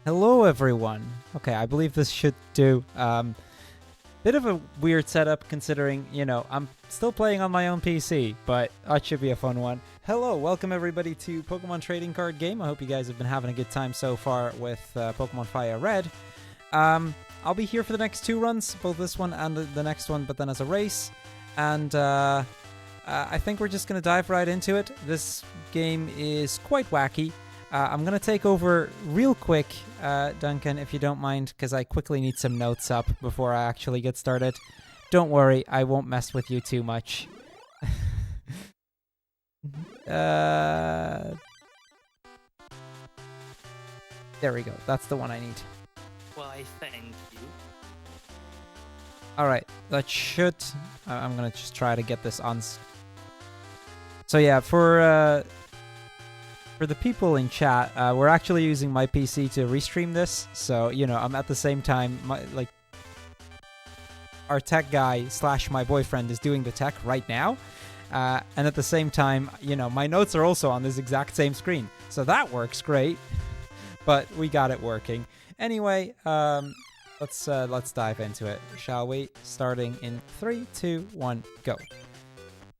Hello, everyone. Okay, I believe this should do. Bit of a weird setup considering, I'm still playing on my own PC, but that should be a fun one. Hello, welcome everybody to Pokemon Trading Card Game. I hope you guys have been having a good time so far with Pokemon Fire Red. I'll be here for the next two runs, both this one and the next one, but then as a race. And I think we're just going to dive right into it. This game is quite wacky. I'm going to take over real quick, Duncan, if you don't mind, because I quickly need some notes up before I actually get started. Don't worry, I won't mess with you too much. There we go. That's the one I need. Why, thank you. Alright, that should... I'm going to just try to get this on... So yeah, for the people in chat, we're actually using my PC to restream this, so, I'm at the same time, our tech guy / my boyfriend is doing the tech right now, and at the same time, my notes are also on this exact same screen, so that works great, but we got it working. Anyway, let's dive into it, shall we? Starting in 3, 2, 1, go.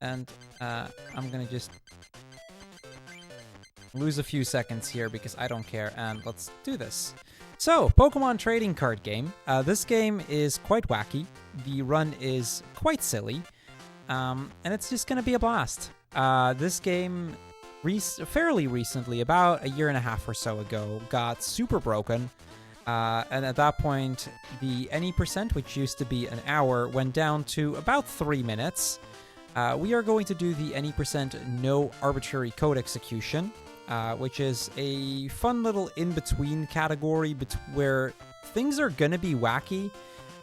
And I'm gonna just lose a few seconds here because I don't care, and let's do this. So, Pokemon Trading Card Game. This game is quite wacky. The run is quite silly, and it's just gonna be a blast. This game, fairly recently, about a year and a half or so ago, got super broken, and at that point, the any percent, which used to be an hour, went down to about 3 minutes. We are going to do the any percent no arbitrary code execution, which is a fun little in-between category where things are gonna be wacky,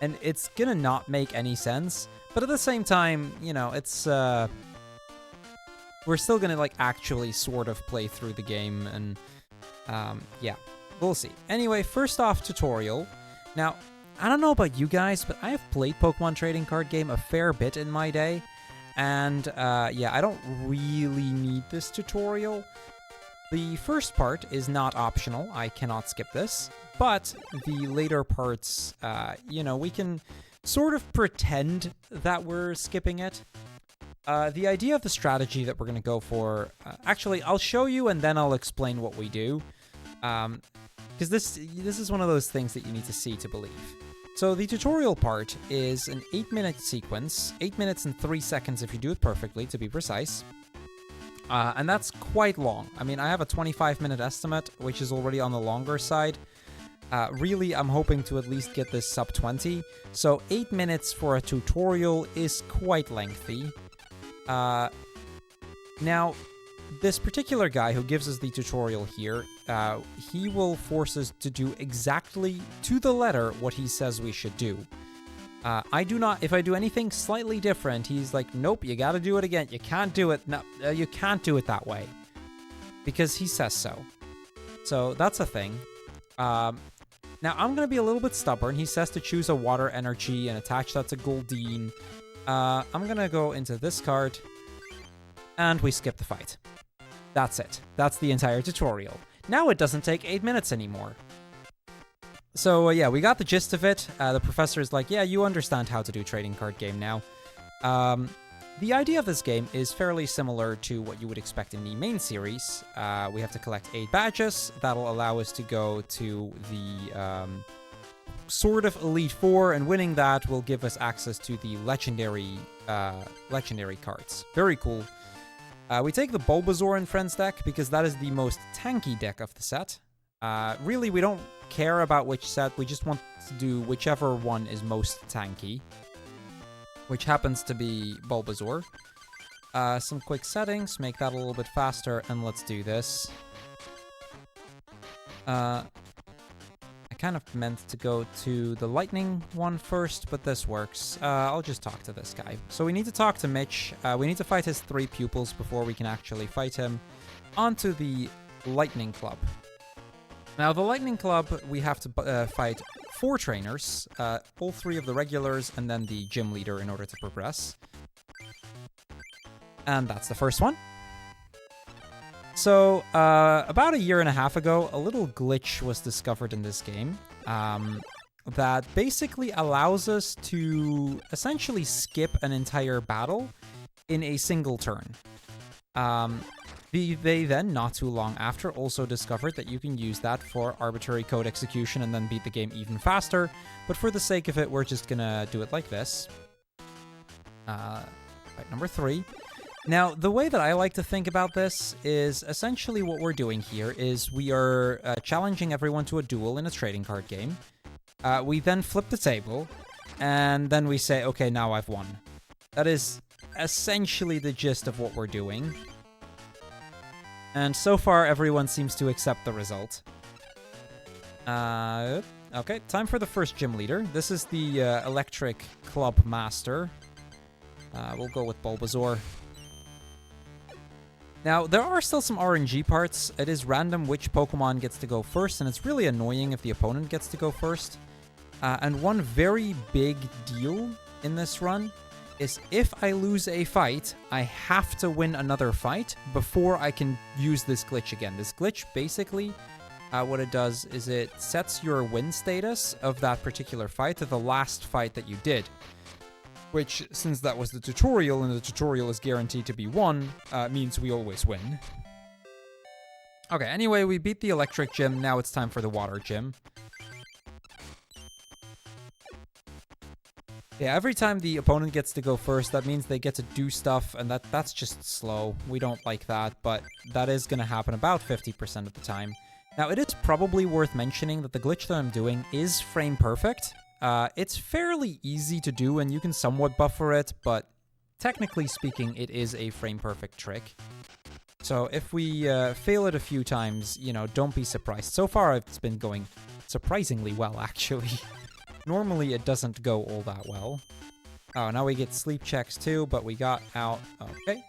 and it's gonna not make any sense, but at the same time, it's, we're still gonna, actually sort of play through the game, and, yeah, we'll see. Anyway, first off, tutorial. Now, I don't know about you guys, but I have played Pokemon Trading Card Game a fair bit in my day, and, yeah, I don't really need this tutorial. The first part is not optional, I cannot skip this, but the later parts, we can sort of pretend that we're skipping it. The idea of the strategy that we're going to go for, actually, I'll show you and then I'll explain what we do, because this is one of those things that you need to see to believe. So the tutorial part is an 8-minute sequence, 8 minutes and 3 seconds if you do it perfectly, to be precise. And that's quite long. I mean, I have a 25-minute estimate, which is already on the longer side. Really, I'm hoping to at least get this sub 20. So 8 minutes for a tutorial is quite lengthy. Now, this particular guy who gives us the tutorial here, he will force us to do exactly to the letter what he says we should do. If I do anything slightly different, he's like, nope, you gotta do it again. You can't do it. No, you can't do it that way. Because he says so. So that's a thing. Now, I'm gonna be a little bit stubborn. He says to choose a water energy and attach that to Goldeen. I'm gonna go into this card. And we skip the fight. That's it. That's the entire tutorial. Now it doesn't take 8 minutes anymore. So, yeah, we got the gist of it. The professor is like, yeah, you understand how to do trading card game now. The idea of this game is fairly similar to what you would expect in the main series. We have to collect 8 badges. That'll allow us to go to the sort of Elite Four, and winning that will give us access to the legendary cards. Very cool. We take the Bulbasaur in Friends deck because that is the most tanky deck of the set. Really, we don't care about which set, we just want to do whichever one is most tanky, which happens to be Bulbasaur. Some quick settings, make that a little bit faster, and let's do this. I kind of meant to go to the lightning one first, but this works. I'll just talk to this guy. So we need to talk to Mitch. We need to fight his 3 pupils before we can actually fight him. Onto the Lightning Club. Now, the Lightning Club, we have to fight 4 trainers, all 3 of the regulars, and then the gym leader in order to progress. And that's the first one. So, about a year and a half ago, a little glitch was discovered in this game that basically allows us to essentially skip an entire battle in a single turn. They then, not too long after, also discovered that you can use that for arbitrary code execution and then beat the game even faster. But for the sake of it, we're just gonna do it like this. Fight number 3. Now, the way that I like to think about this is essentially what we're doing here is we are challenging everyone to a duel in a trading card game. We then flip the table, and then we say, okay, now I've won. That is essentially the gist of what we're doing. And so far, everyone seems to accept the result. Okay, time for the first gym leader. This is the Electric Club Master. We'll go with Bulbasaur. Now, there are still some RNG parts. It is random which Pokemon gets to go first, and it's really annoying if the opponent gets to go first. And one very big deal in this run is if I lose a fight, I have to win another fight before I can use this glitch again. This glitch, basically, what it does is it sets your win status of that particular fight to the last fight that you did. Which, since that was the tutorial, and the tutorial is guaranteed to be won, means we always win. Okay, anyway, we beat the electric gym. Now it's time for the water gym. Yeah, every time the opponent gets to go first, that means they get to do stuff, and that's just slow. We don't like that, but that is going to happen about 50% of the time. Now, it is probably worth mentioning that the glitch that I'm doing is frame perfect. It's fairly easy to do, and you can somewhat buffer it, but technically speaking, it is a frame perfect trick. So if we fail it a few times, you know, don't be surprised. So far, it's been going surprisingly well, actually. Normally, it doesn't go all that well. Oh, now we get sleep checks too, but we got out. Okay.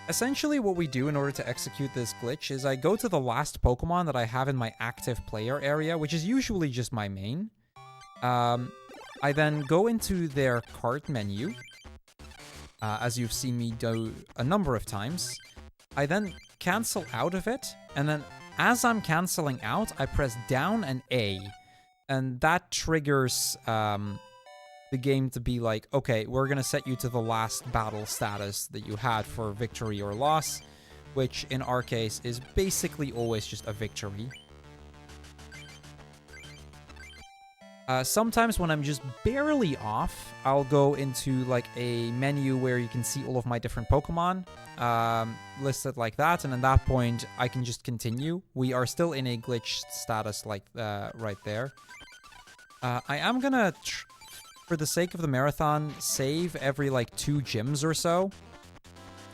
Essentially, what we do in order to execute this glitch is I go to the last Pokemon that I have in my active player area, which is usually just my main. I then go into their cart menu, as you've seen me do a number of times. I then cancel out of it, and then as I'm canceling out, I press down and A. And that triggers the game to be like, okay, we're going to set you to the last battle status that you had for victory or loss, which in our case is basically always just a victory. Sometimes when I'm just barely off, I'll go into like a menu where you can see all of my different Pokemon listed like that, and at that point I can just continue. We are still in a glitch status like right there. I am gonna, for the sake of the marathon, save every like 2 gyms or so.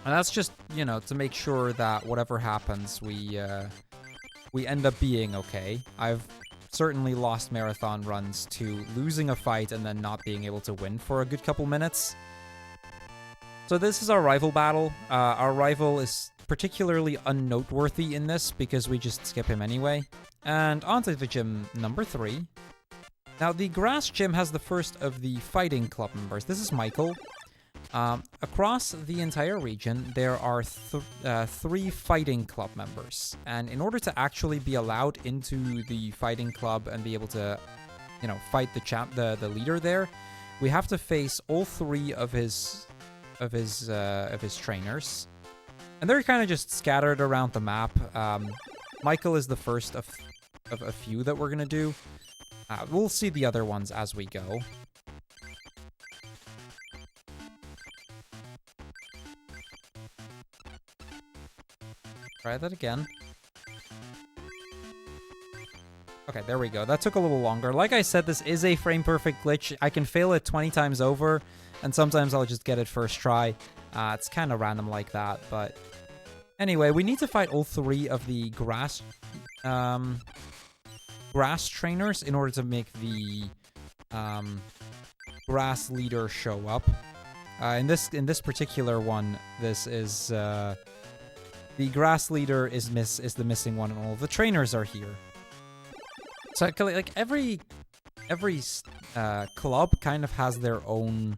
And that's just, you know, to make sure that whatever happens, we end up being okay. I've certainly lost marathon runs to losing a fight and then not being able to win for a good couple minutes. So this is our rival battle. Our rival is particularly unnoteworthy in this because we just skip him anyway. And onto the gym number 3. Now, the grass gym has the first of the fighting club members. This is Michael. Across the entire region, there are 3 fighting club members. And in order to actually be allowed into the fighting club and be able to, you know, fight the leader there, we have to face all 3 of his trainers. And they're kind of just scattered around the map. Michael is the first of a few that we're going to do. We'll see the other ones as we go. Try that again. Okay, there we go. That took a little longer. Like I said, this is a frame-perfect glitch. I can fail it 20 times over, and sometimes I'll just get it first try. It's kind of random like that, but... Anyway, we need to fight all 3 of the grass trainers in order to make the grass leader show up. In this particular one, this is the grass leader is the missing one, and all of the trainers are here. So like every club kind of has their own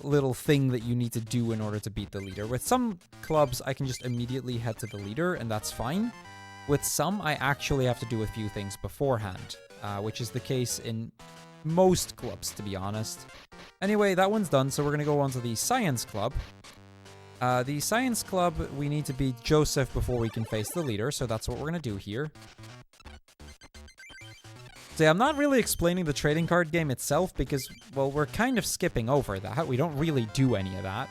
little thing that you need to do in order to beat the leader. With some clubs, I can just immediately head to the leader, and that's fine. With some, I actually have to do a few things beforehand, which is the case in most clubs, to be honest. Anyway, that one's done, so we're going to go on to the Science Club. The Science Club, we need to beat Joseph before we can face the leader, so that's what we're going to do here. So I'm not really explaining the trading card game itself because, well, we're kind of skipping over that. We don't really do any of that.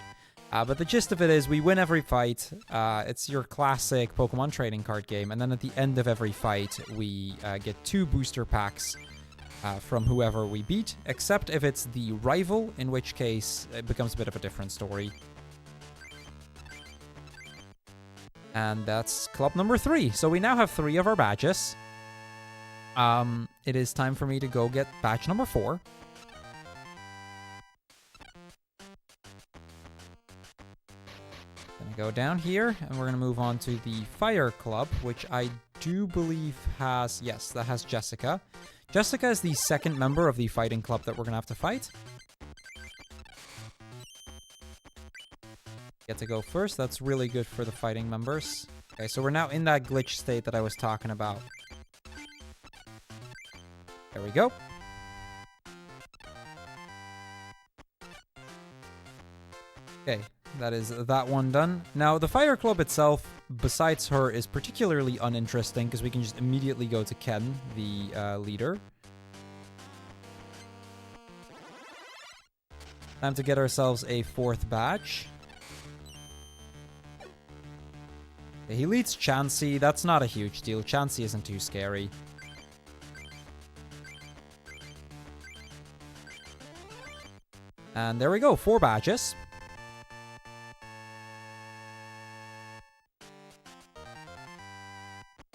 But the gist of it is we win every fight. It's your classic Pokemon trading card game. And then at the end of every fight, we get 2 booster packs from whoever we beat, except if it's the rival, in which case it becomes a bit of a different story. And that's club number 3. So we now have 3 of our badges. It is time for me to go get badge number 4. Gonna go down here, and we're gonna move on to the Fire Club, which I do believe has... Yes, that has Jessica. Jessica is the second member of the fighting club that we're gonna have to fight. Get to go first. That's really good for the fighting members. Okay, so we're now in that glitch state that I was talking about. There we go. Okay, that is that one done. Now, the Fire Club itself, besides her, is particularly uninteresting because we can just immediately go to Ken, the leader. Time to get ourselves a 4th badge. Okay, he leads Chansey. That's not a huge deal. Chansey isn't too scary. And there we go, 4 badges.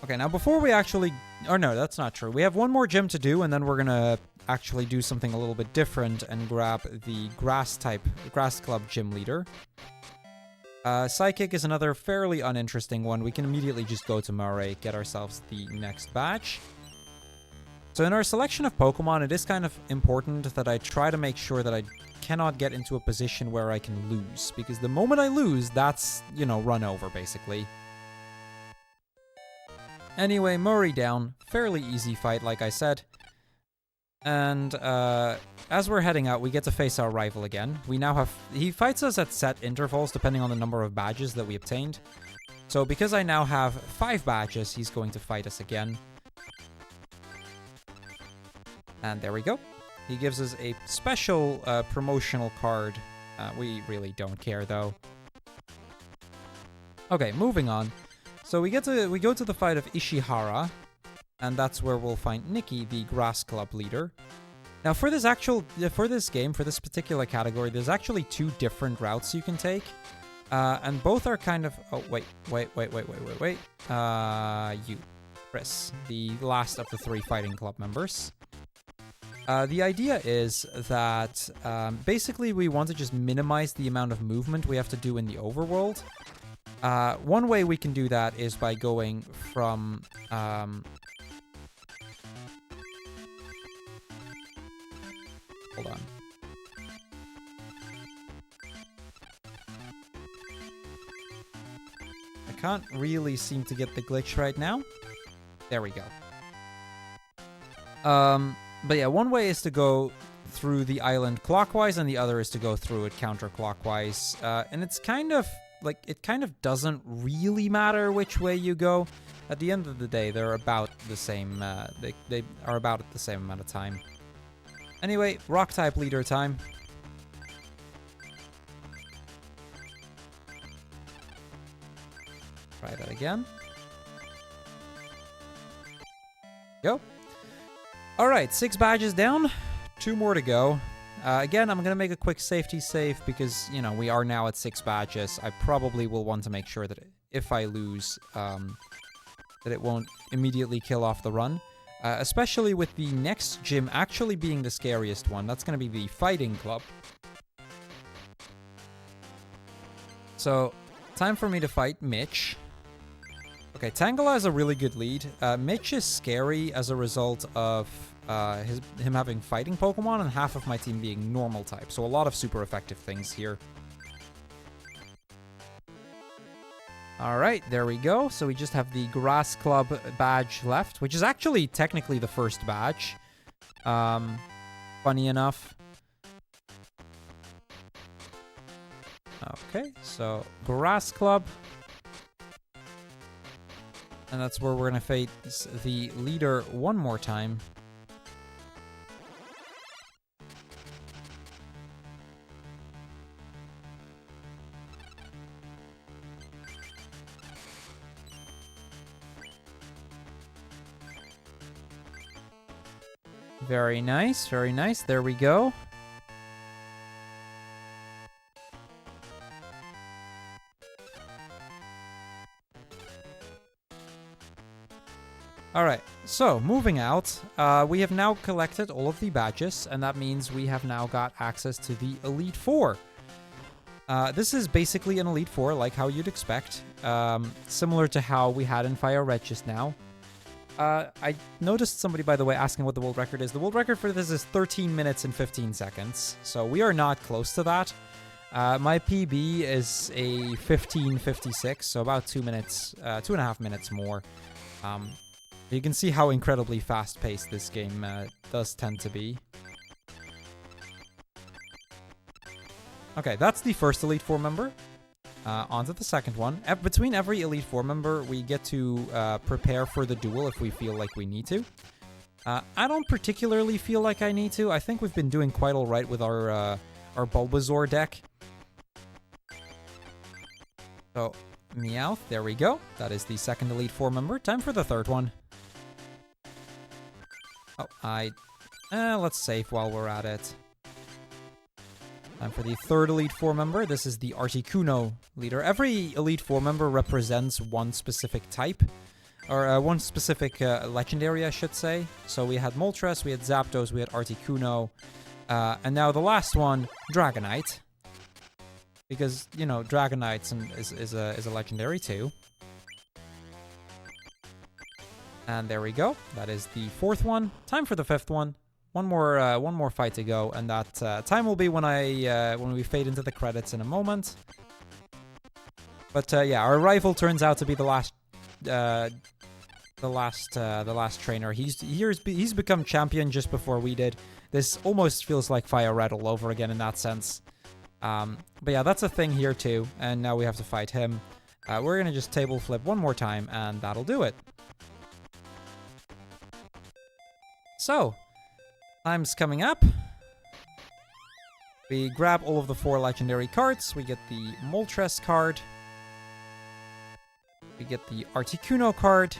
Okay, now before we actually... Or no, that's not true. We have one more gym to do, and then we're gonna actually do something a little bit different and grab the Grass Club gym leader. Psychic is another fairly uninteresting one. We can immediately just go to Murray, get ourselves the next badge. So in our selection of Pokemon, it is kind of important that I try to make sure that I cannot get into a position where I can lose, because the moment I lose, that's, you know, run over, basically. Anyway, Murray down. Fairly easy fight, like I said. And as we're heading out, we get to face our rival again. We now have... He fights us at set intervals, depending on the number of badges that we obtained. So because I now have 5 badges, he's going to fight us again. And there we go. He gives us a special promotional card. We really don't care, though. Okay, moving on. So we go to the fight of Ishihara, and that's where we'll find Nikki, the Grass Club leader. Now, for this particular category, there's actually 2 different routes you can take, and both are kind of... Oh, wait. You, Chris, the last of the 3 fighting club members. The idea is that basically we want to just minimize the amount of movement we have to do in the overworld. One way we can do that is by going from... Hold on. I can't really seem to get the glitch right now. There we go. But yeah, one way is to go through the island clockwise, and the other is to go through it counterclockwise. And it's kind of, like, it kind of doesn't really matter which way you go. At the end of the day, they're about the same, they are about at the same amount of time. Anyway, Rock-type leader time. Try that again. Go. Alright, 6 badges down. 2 more to go. Again, I'm going to make a quick safety save because, you know, we are now at 6 badges. I probably will want to make sure that if I lose, that it won't immediately kill off the run. Especially with the next gym actually being the scariest one. That's going to be the Fighting Club. So, time for me to fight Mitch. Okay, Tangela is a really good lead. Mitch is scary as a result of him having fighting Pokemon and half of my team being normal type. So a lot of super effective things here. All right, there we go. So we just have the Grass Club badge left, which is actually technically the first badge. Funny enough. Okay, so Grass Club. And that's where we're going to face the leader one more time. Very nice, very nice. There we go. Alright, so moving out, we have now collected all of the badges, and that means we have now got access to the Elite Four. This is basically an Elite Four, like how you'd expect, similar to how we had in Fire Red just now. I noticed somebody, by the way, asking what the world record is. The world record for this is 13 minutes and 15 seconds, so we are not close to that. My PB is a 15:56, so about 2 minutes, 2.5 minutes more. You can see how incredibly fast-paced this game does tend to be. Okay, that's the first Elite Four member. On to the second one. Between every Elite Four member, we get to prepare for the duel if we feel like we need to. I don't particularly feel like I need to. I think we've been doing quite alright with our Bulbasaur deck. So, Meowth, there we go. That is the second Elite Four member. Time for the third one. Oh, let's save while we're at it. Time for the third Elite Four member. This is the Articuno leader. Every Elite Four member represents one specific type, or one specific legendary, I should say. So we had Moltres, we had Zapdos, we had Articuno, and now the last one, Dragonite. Because, you know, Dragonite is a legendary too. And there we go. That is the fourth one. Time for the fifth one. One more fight to go, and that time will be when we fade into the credits in a moment. But yeah, our rival turns out to be the last trainer. He's become champion just before we did. This almost feels like Fire Red all over again in that sense. But yeah, that's a thing here too, and now we have to fight him. We're gonna just table flip one more time, and that'll do it. So, time's coming up. We grab all of the 4 legendary cards. We get the Moltres card. We get the Articuno card.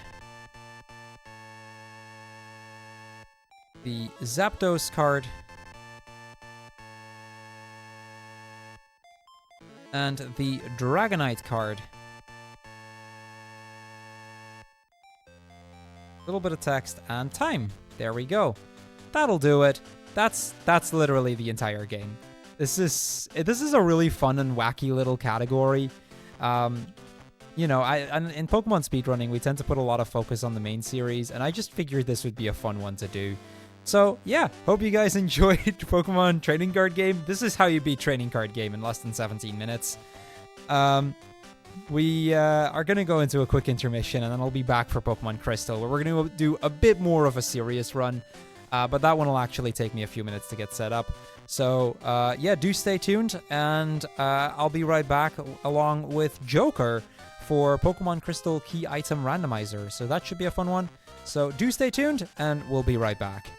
The Zapdos card. And the Dragonite card. A little bit of text and time. There we go. That'll do it. That's literally the entire game. This is a really fun and wacky little category. You know, in Pokemon speedrunning, we tend to put a lot of focus on the main series, and I just figured this would be a fun one to do. So, yeah, hope you guys enjoyed Pokemon Trading Card Game. This is how you beat Trading Card Game in less than 17 minutes. We are going to go into a quick intermission, and then I'll be back for Pokemon Crystal, where we're going to do a bit more of a serious run. But that one will actually take me a few minutes to get set up. So, yeah, do stay tuned, and I'll be right back along with Joker for Pokemon Crystal Key Item Randomizer. So that should be a fun one. So do stay tuned, and we'll be right back.